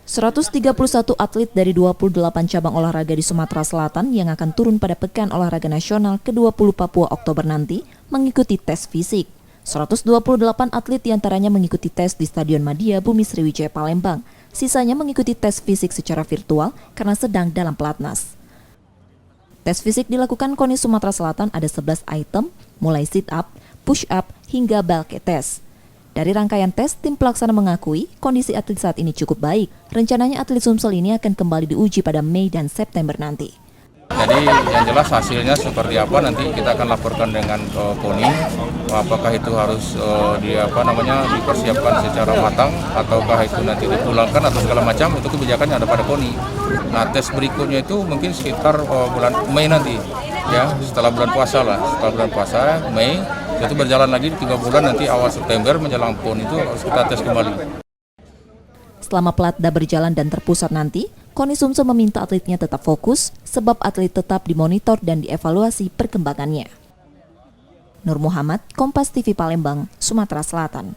131 atlet dari 28 cabang olahraga di Sumatera Selatan yang akan turun pada Pekan Olahraga Nasional ke-20 Papua Oktober nanti mengikuti tes fisik. 128 atlet diantaranya mengikuti tes di Stadion Madia Bumi Sriwijaya Palembang. Sisanya mengikuti tes fisik secara virtual karena sedang dalam pelatnas. Tes fisik dilakukan KONI Sumatera Selatan ada 11 item, mulai sit up, push up, hingga bulk test. Dari rangkaian tes, tim pelaksana mengakui kondisi atlet saat ini cukup baik. Rencananya atlet Sumsel ini akan kembali diuji pada Mei dan September nanti. Jadi yang jelas hasilnya seperti apa nanti kita akan laporkan dengan KONI. Apakah itu harus dipersiapkan secara matang ataukah itu nanti dipulangkan atau segala macam, itu kebijakannya ada pada KONI. Nah, tes berikutnya itu mungkin sekitar bulan Mei nanti, ya setelah bulan puasa lah, setelah bulan puasa Mei itu berjalan lagi 3 bulan, nanti awal September menjelang PON itu harus kita tes kembali. Selama pelatda berjalan dan terpusat nanti, KONI Sumsel meminta atletnya tetap fokus sebab atlet tetap dimonitor dan dievaluasi perkembangannya. Nur Muhammad, Kompas TV Palembang, Sumatera Selatan.